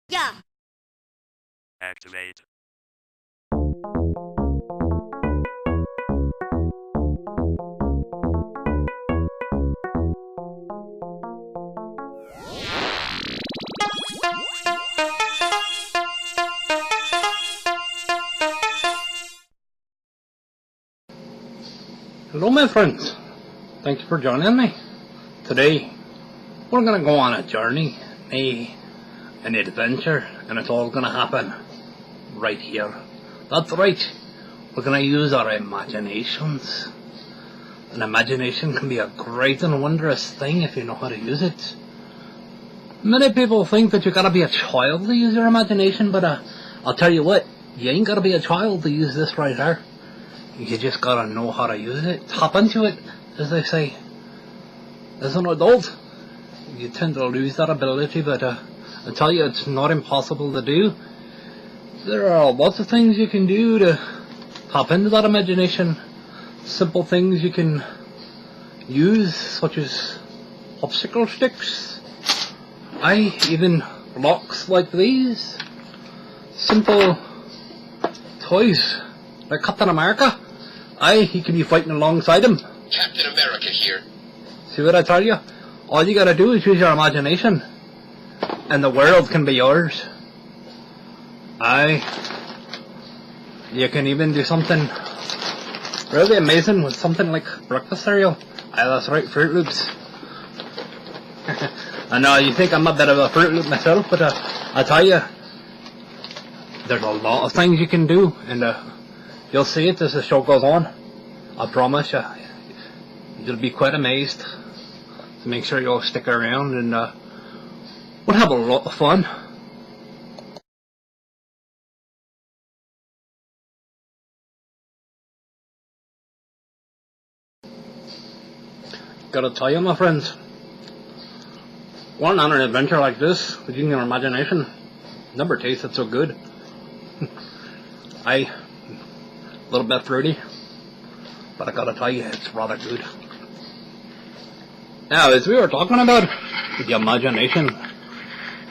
Yeah. Activate. Hello my friends, thank you for joining me. Today we're going to go on a journey, an adventure, and it's all going to happen right here. That's right, we're going to use our imaginations. An imagination can be a great and wondrous thing if you know how to use it. Many people think that you got to be a child to use your imagination, but I'll tell you what, you ain't got to be a child to use this right here. You just gotta know how to use it. Tap into it, as they say. As an adult, you tend to lose that ability, but I tell you, it's not impossible to do. There are lots of things you can do to tap into that imagination. Simple things you can use, such as popsicle sticks. Even blocks like these. Simple toys, like Captain America. He can be fighting alongside him. Captain America here. See what I tell you? All you gotta do is use your imagination, and the world can be yours. You can even do something really amazing with something like breakfast cereal. That's right, Fruit Loops. I know you think I'm a bit of a Fruit Loop myself, but I tell you, there's a lot of things you can do, and you'll see it as the show goes on. I promise you. You'll be quite amazed. So make sure you'll stick around, and we'll have a lot of fun. Gotta tell you, my friends, going on an adventure like this with using your imagination never tasted so good. A little bit fruity, but I gotta tell you, it's rather good. Now, as we were talking about, the imagination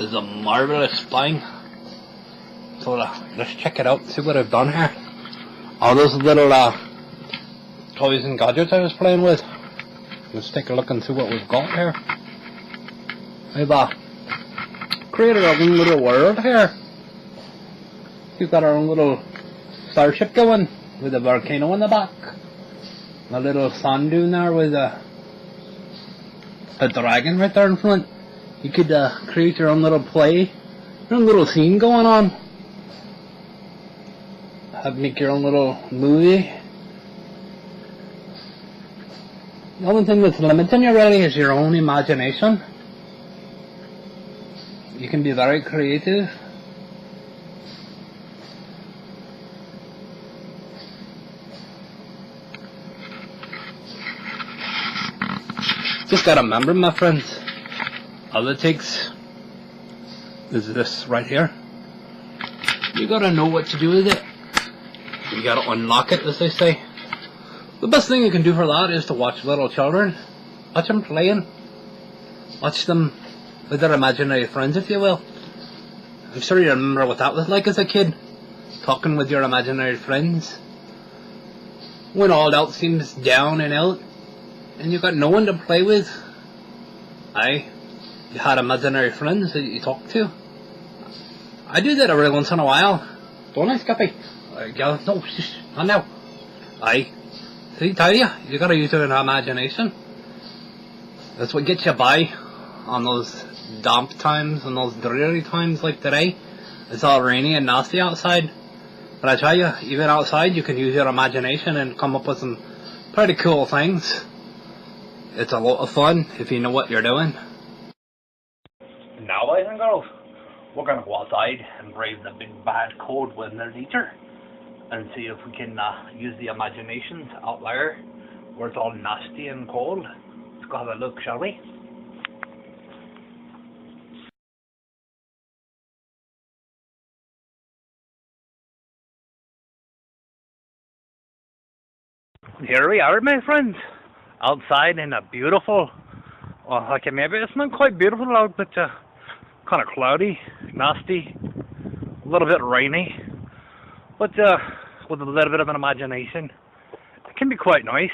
is a marvelous thing. So let's check it out, see what I've done here. All those little toys and gadgets I was playing with. Let's take a look and see what we've got here. We've created our own little world here. We've got our own little starship going with a volcano in the back. A little sand dune there with a dragon right there in front. You could create your own little play, your own little scene going on. Make your own little movie. The only thing that's limiting you really is your own imagination. You can be very creative. Just gotta remember, my friends, all it takes is this right here. You gotta know what to do with it. You gotta unlock it, as they say. The best thing you can do for that is to watch little children. Watch them playing. Watch them with their imaginary friends, if you will. I'm sure you remember what that was like as a kid. Talking with your imaginary friends. When all else seems down and out, and you got no one to play with. You had imaginary friends that you talk to. I do that every once in a while. Don't I, Skippy? Yeah, no, shh, not now. See, tell you gotta use your imagination. That's what gets you by on those damp times and those dreary times like today. It's all rainy and nasty outside. But I tell you, even outside you can use your imagination and come up with some pretty cool things. It's a lot of fun if you know what you're doing. Now, boys and girls, we're going to go outside and brave the big bad cold winter nature and see if we can use the imaginations out there where it's all nasty and cold. Let's go have a look, shall we? Here we are, my friends, outside in a beautiful, well, okay, maybe it's not quite beautiful out, but kind of cloudy, nasty, a little bit rainy, but with a little bit of an imagination, it can be quite nice,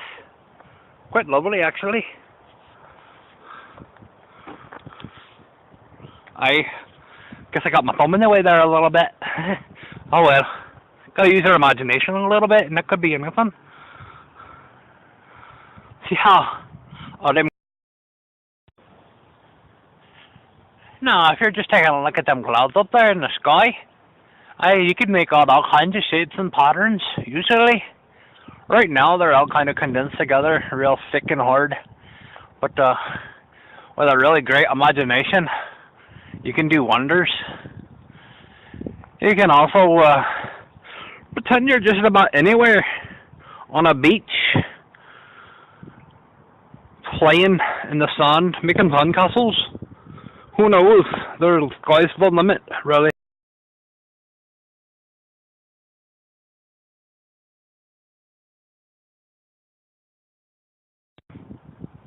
quite lovely actually. I guess I got my thumb in the way there a little bit. Oh well, gotta use your imagination a little bit, and it could be anything. See how them. Now, if you're just taking a look at them clouds up there in the sky, you could make out all kinds of shapes and patterns, usually. Right now, they're all kind of condensed together, real thick and hard. But with a really great imagination, you can do wonders. You can also pretend you're just about anywhere on a beach, playing in the sand, making sandcastles. Who knows? The sky's the limit, really.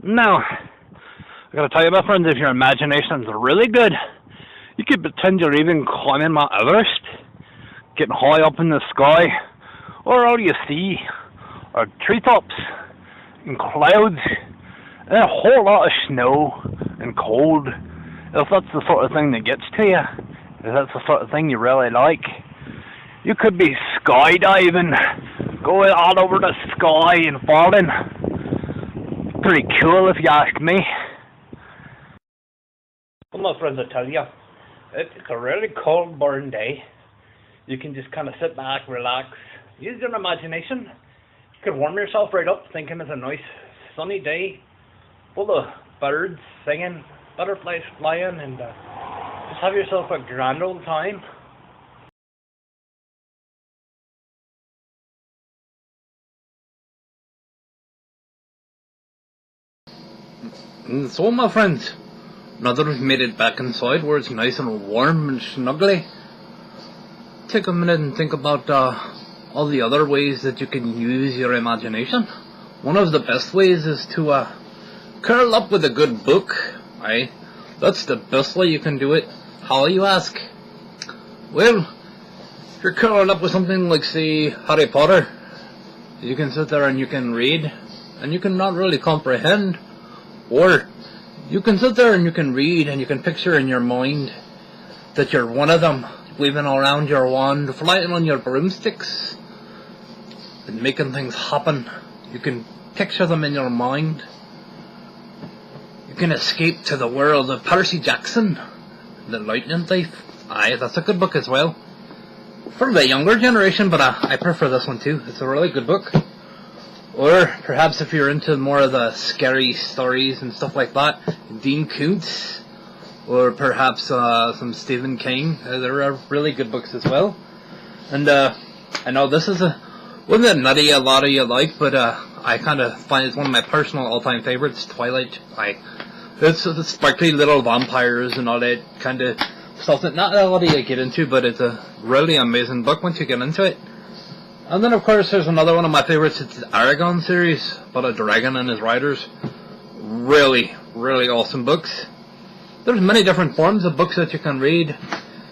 Now, I gotta tell you, my friends, if your imagination's really good, you could pretend you're even climbing Mount Everest, getting high up in the sky, or out you see, or treetops, and clouds, and a whole lot of snow and cold. If that's the sort of thing that gets to you, if that's the sort of thing you really like, you could be skydiving, going all over the sky and falling. Pretty cool if you ask me. Well, my friends, I tell you, it's a really cold, boring day. You can just kind of sit back, relax, use your imagination. You can warm yourself right up, thinking it's a nice sunny day, full of birds singing, butterflies flying, and just have yourself a grand old time. And so, my friends, now that we've made it back inside where it's nice and warm and snuggly, take a minute and think about all the other ways that you can use your imagination. One of the best ways is to curl up with a good book. Aye, that's the best way you can do it. How, you ask? Well, if you're curling up with something like, say, Harry Potter, you can sit there and you can read, and you can not really comprehend. Or you can sit there and you can read and you can picture in your mind that you're one of them, waving around your wand, flying on your broomsticks, and making things happen. You can picture them in your mind. You can escape to the world of Percy Jackson, The Lightning Thief. Aye, that's a good book as well. For the younger generation, but I prefer this one too. It's a really good book. Or perhaps if you're into more of the scary stories and stuff like that, Dean Koontz, or perhaps some Stephen King. There are really good books as well. And I know this is wasn't it nutty a lot of you like, but I kind of find it's one of my personal all-time favorites, Twilight. It's the sparkly little vampires and all that kind of stuff that not a lot of you get into, but it's a really amazing book once you get into it. And then, of course, there's another one of my favorites. It's the Aragon series, about a dragon and his riders. Really, really awesome books. There's many different forms of books that you can read.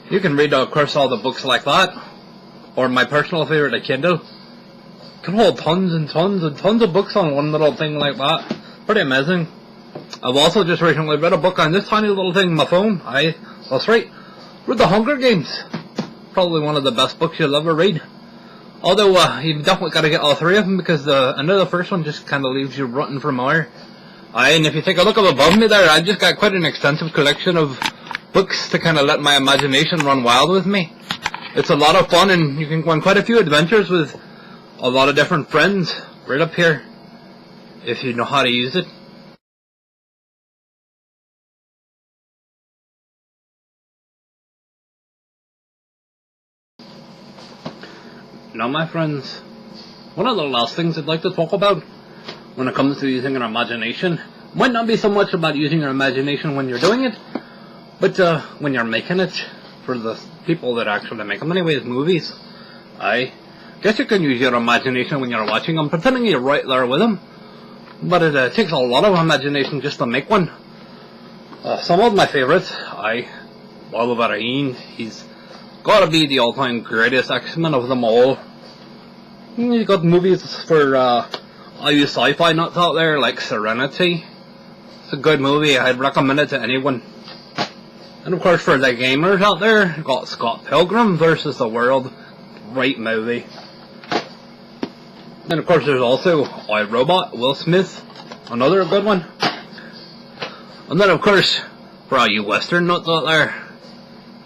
You can read, of course, all the books like that. Or my personal favorite, a Kindle. You can hold tons and tons and tons of books on one little thing like that. Pretty amazing. I've also just recently read a book on this tiny little thing on my phone. Aye, that's right. Read The Hunger Games. Probably one of the best books you'll ever read. Although, you've definitely got to get all three of them, because the end of the first one just kind of leaves you rotting for more. Aye, and if you take a look up above me there, I just got quite an extensive collection of books to kind of let my imagination run wild with me. It's a lot of fun, and you can go on quite a few adventures with a lot of different friends right up here, if you know how to use it. Now, my friends, one of the last things I'd like to talk about when it comes to using your imagination might not be so much about using your imagination when you're doing it, but when you're making it, for the people that actually make them anyways, movies. I guess you can use your imagination when you're watching them, pretending you're right there with them, but it takes a lot of imagination just to make one. Some of my favorites, Wolverine. He's gotta be the all-time greatest X-Men of them all. You got movies for all you sci-fi nuts out there, like Serenity. It's a good movie. I'd recommend it to anyone. And of course, for the gamers out there, you got Scott Pilgrim versus the World. Great movie. And of course, there's also I, Robot, Will Smith, another good one. And then of course, for all you Western nuts out there,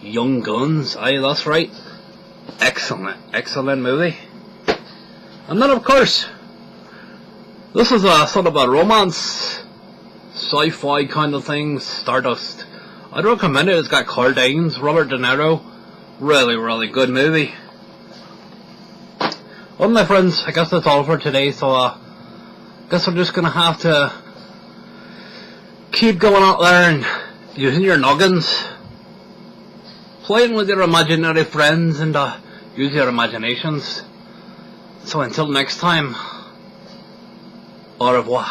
Young Guns. Aye, that's right. Excellent movie. And then of course, this is a sort of a romance, sci-fi kind of thing, Stardust. I'd recommend it. It's got Claire Danes, Robert De Niro. Really good movie. Well, my friends, I guess that's all for today, so I guess we're just gonna have to keep going out there and using your noggins, playing with your imaginary friends, and use your imaginations. So until next time, au revoir.